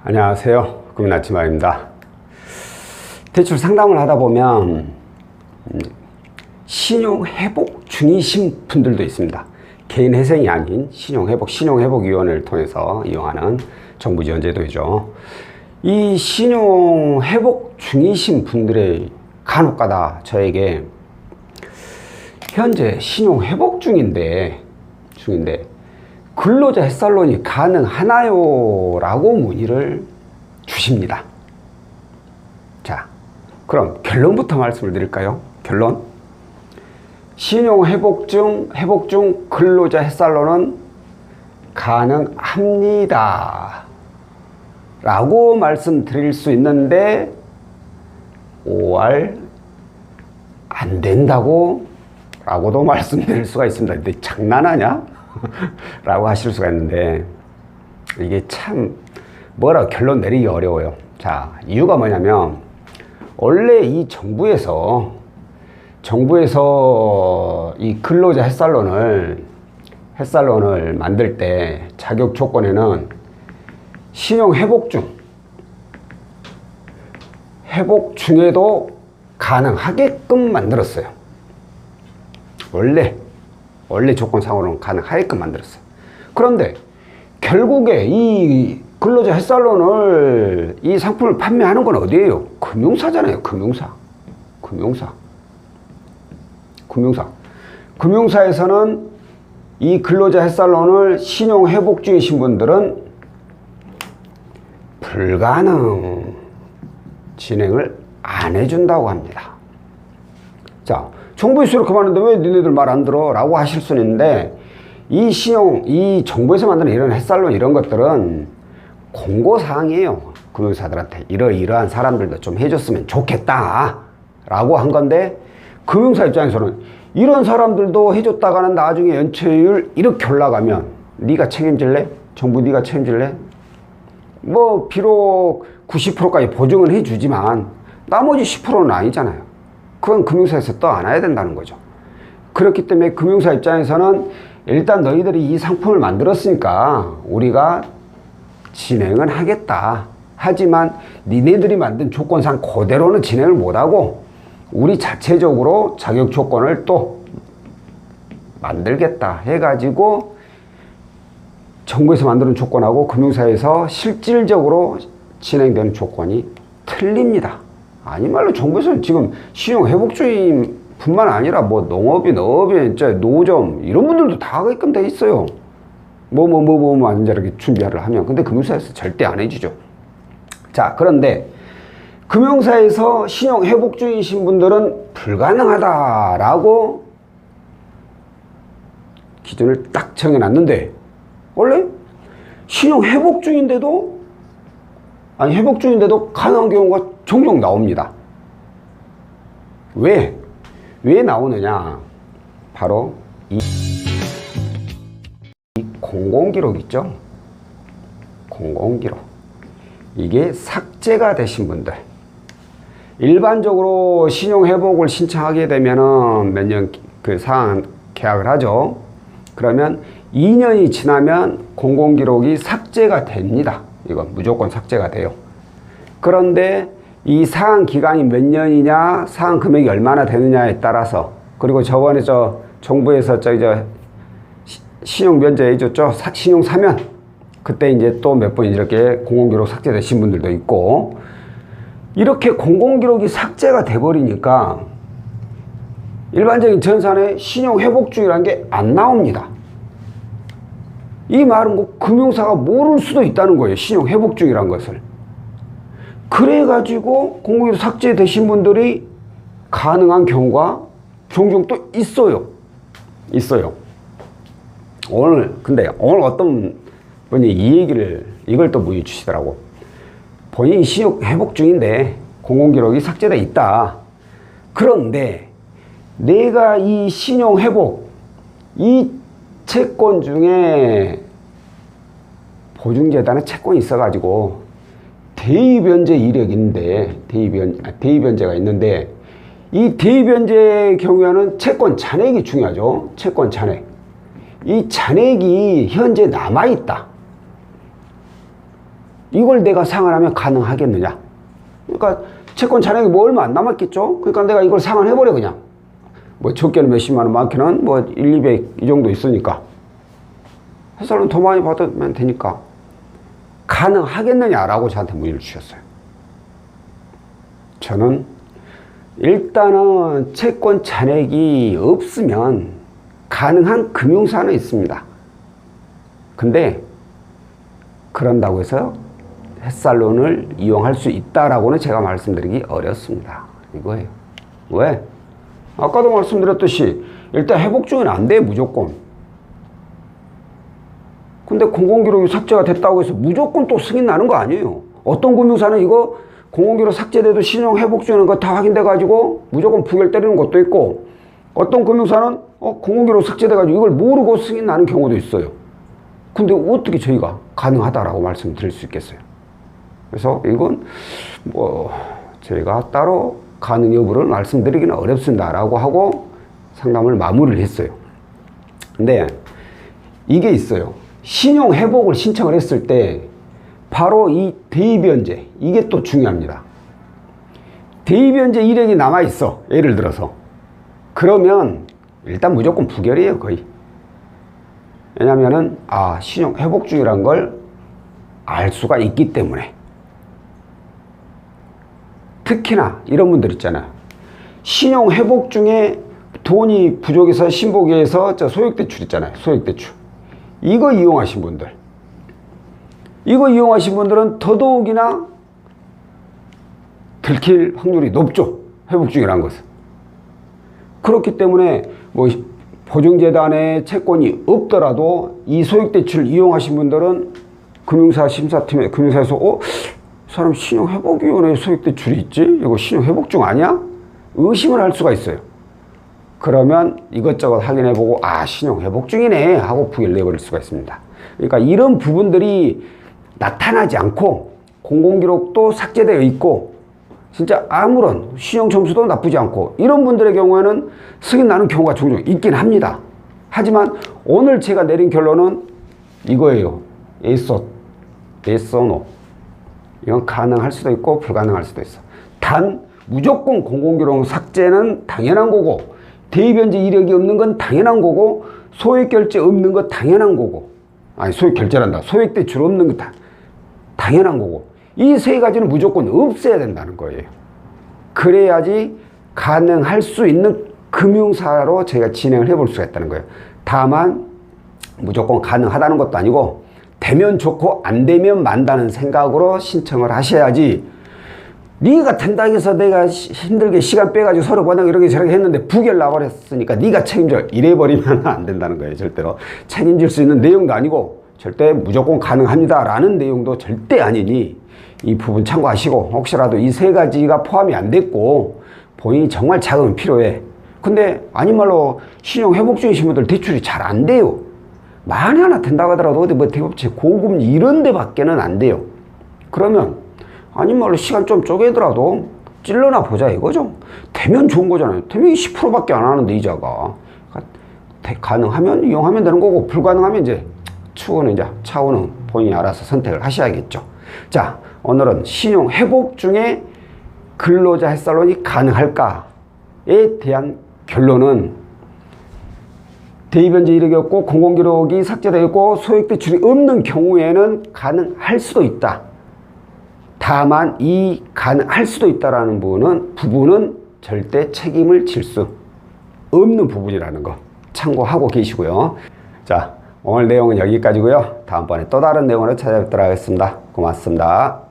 안녕하세요. 금나치마입니다. 대출 상담을 하다 보면 신용회복 중이신 분들도 있습니다. 개인 회생이 아닌 신용회복위원회를 통해서 이용하는 정부 지원 제도이죠. 이 신용회복 중이신 분들의 간혹가다 저에게 현재 신용회복 중인데 근로자 햇살론이 가능하나요? 라고 문의를 주십니다. 자, 그럼 결론부터 말씀을 드릴까요? 결론. 신용회복 중 근로자 햇살론은 가능합니다. 라고 말씀드릴 수 있는데 5월 안 된다고 라고도 말씀드릴 수가 있습니다. 근데 장난하냐? 라고 하실 수가 있는데 이게 참 결론 내리기 어려워요. 자, 이유가 뭐냐면 원래 이 정부에서 이 근로자 햇살론을 만들 때 자격 조건에는 신용 회복 중에도 가능하게끔 만들었어요. 원래 조건상으로는 가능하게끔 만들었어요. 그런데 결국에 이 근로자 햇살론을 이 상품을 판매하는 건 어디예요? 금융사잖아요. 금융사에서는 이 근로자 햇살론을 신용 회복 중이신 분들은 불가능, 진행을 안 해준다고 합니다. 자, 정부에서 이렇게 많은데 왜 니네들 말 안 들어? 라고 하실 수는 있는데 이 정부에서 만드는 이런 햇살론 이런 것들은 공고사항이에요. 금융사들한테 이러이러한 사람들도 좀 해줬으면 좋겠다 라고 한 건데 금융사 입장에서는 이런 사람들도 해줬다가는 나중에 연체율 이렇게 올라가면 네가 책임질래? 정부 네가 책임질래? 비록 90%까지 보증은 해주지만 나머지 10%는 아니잖아요. 그건 금융사에서 떠안아야 된다는 거죠. 그렇기 때문에 금융사 입장에서는 일단 너희들이 이 상품을 만들었으니까 우리가 진행은 하겠다. 하지만 니네들이 만든 조건상 그대로는 진행을 못하고 우리 자체적으로 자격 조건을 또 만들겠다 해가지고 정부에서 만드는 조건하고 금융사에서 실질적으로 진행되는 조건이 틀립니다. 아니 말로 정부에서는 지금 신용회복주의 뿐만 아니라 농업인, 노점 이런 분들도 다 하게끔 돼 있어요. 안전하게 준비를 하면. 근데 금융사에서 절대 안 해주죠. 자, 그런데 금융사에서 신용회복주의이신 분들은 불가능하다라고 기준을 딱 정해놨는데 원래 회복 중인데도 가능한 경우가 종종 나옵니다. 왜 나오느냐? 바로 이 공공기록 있죠? 공공기록. 이게 삭제가 되신 분들. 일반적으로 신용회복을 신청하게 되면은 몇 년 상한 계약을 하죠. 그러면 2년이 지나면 공공기록이 삭제가 됩니다. 이건 무조건 삭제가 돼요. 그런데 이 사항 기간이 몇 년이냐, 사항 금액이 얼마나 되느냐에 따라서, 그리고 저번에 정부에서 신용 면제 해줬죠. 신용 사면. 그때 이제 또 몇 번 이렇게 공공기록 삭제되신 분들도 있고, 이렇게 공공기록이 삭제가 돼버리니까 일반적인 전산에 신용 회복 중이라는 게 안 나옵니다. 이 말은 금융사가 모를 수도 있다는 거예요. 신용 회복 중이라는 것을. 그래가지고 공공기록 삭제되신 분들이 가능한 경우가 종종 또 있어요. 근데 오늘 어떤 분이 이걸 또 문의 주시더라고. 본인이 신용 회복 중인데 공공기록이 삭제돼 있다. 그런데 내가 이 신용 회복, 이 채권 중에 보증재단에 채권이 있어가지고 대위변제 이력인데 대위변제가 있는데 이 대위변제의 경우에는 채권 잔액이 중요하죠. 채권 잔액. 이 잔액이 현재 남아있다. 이걸 내가 상환하면 가능하겠느냐. 그러니까 채권 잔액이 뭐 얼마 안 남았겠죠. 그러니까 내가 이걸 상환해버려 그냥. 뭐 적게는 몇십만 원, 많게는 뭐 1, 200 이 정도 있으니까. 햇살론 더 많이 받으면 되니까. 가능하겠느냐라고 저한테 문의를 주셨어요. 저는 일단은 채권 잔액이 없으면 가능한 금융사는 있습니다. 근데 그런다고 해서 햇살론을 이용할 수 있다라고는 제가 말씀드리기 어렵습니다. 이거예요. 왜? 아까도 말씀드렸듯이 일단 회복 중에는 안 돼, 무조건. 근데 공공기록이 삭제가 됐다고 해서 무조건 또 승인 나는 거 아니에요. 어떤 금융사는 이거 공공기록 삭제돼도 신용 회복 중에는 거 다 확인돼가지고 무조건 부결 때리는 것도 있고, 어떤 금융사는 공공기록 삭제돼가지고 이걸 모르고 승인 나는 경우도 있어요. 근데 어떻게 저희가 가능하다라고 말씀드릴 수 있겠어요? 그래서 이건 뭐 저희가 따로 가능 여부를 말씀드리기는 어렵습니다라고 하고 상담을 마무리를 했어요. 근데 이게 있어요. 신용 회복을 신청을 했을 때 바로 이 대입연재, 이게 또 중요합니다. 대입연재 이력이 남아있어, 예를 들어서. 그러면 일단 무조건 부결이에요, 거의. 왜냐면은 신용 회복 중이라는 걸 알 수가 있기 때문에. 특히나 이런 분들 있잖아요. 신용 회복 중에 돈이 부족해서 신보기에서 소액대출 있잖아요, 소액대출. 이거 이용하신 분들, 이거 이용하신 분들은 더더욱이나 들킬 확률이 높죠, 회복 중이라는 것은. 그렇기 때문에 뭐 보증재단에 채권이 없더라도 이 소액대출 이용하신 분들은 금융사 심사팀에, 금융사에서 사람 신용회복위원회에 소액대출이 있지? 이거 신용회복 중 아니야? 의심을 할 수가 있어요. 그러면 이것저것 확인해보고 신용회복 중이네 하고 부결 내버릴 수가 있습니다. 그러니까 이런 부분들이 나타나지 않고 공공기록도 삭제되어 있고 진짜 아무런 신용점수도 나쁘지 않고 이런 분들의 경우에는 승인 나는 경우가 종종 있긴 합니다. 하지만 오늘 제가 내린 결론은 이거예요. yes or no. 이건 가능할 수도 있고 불가능할 수도 있어. 단 무조건 공공기록 삭제는 당연한 거고, 대입연재 이력이 없는 건 당연한 거고, 소액결제 없는 건 당연한 거고, 소액결제란다, 소액대출 없는 건 당연한 거고, 이 세 가지는 무조건 없애야 된다는 거예요. 그래야지 가능할 수 있는 금융사로 제가 진행을 해볼 수가 있다는 거예요. 다만 무조건 가능하다는 것도 아니고 되면 좋고 안 되면 만다는 생각으로 신청을 하셔야지, 네가 된다고 해서 내가 힘들게 시간 빼가지고 서로 번역 이렇게 저렇게 했는데 부결 나버렸으니까 네가 책임져 이래버리면 안 된다는 거예요. 절대로 책임질 수 있는 내용도 아니고 절대 무조건 가능합니다 라는 내용도 절대 아니니 이 부분 참고하시고, 혹시라도 이 세 가지가 포함이 안 됐고 본인이 정말 자금이 필요해, 근데 아닌 말로 신용 회복 중이신 분들 대출이 잘 안 돼요. 만에 하나 된다고 하더라도 어디 뭐 대법체 고금리 이런 데 밖에는 안 돼요. 그러면 아닌 말로 시간 좀 쪼개더라도 찔러나 보자 이거죠. 되면 좋은 거잖아요. 되면 10%밖에 안 하는데 이자가. 가능하면 이용하면 되는 거고, 불가능하면 이제 차후는 본인이 알아서 선택을 하셔야겠죠. 자, 오늘은 신용 회복 중에 근로자 햇살론이 가능할까에 대한 결론은 대입연재 이력이 없고 공공기록이 삭제되어 있고 소액대출이 없는 경우에는 가능할 수도 있다. 다만 이 가능할 수도 있다라는 부분은 절대 책임을 질 수 없는 부분이라는 거 참고하고 계시고요. 자, 오늘 내용은 여기까지고요. 다음번에 또 다른 내용으로 찾아뵙도록 하겠습니다. 고맙습니다.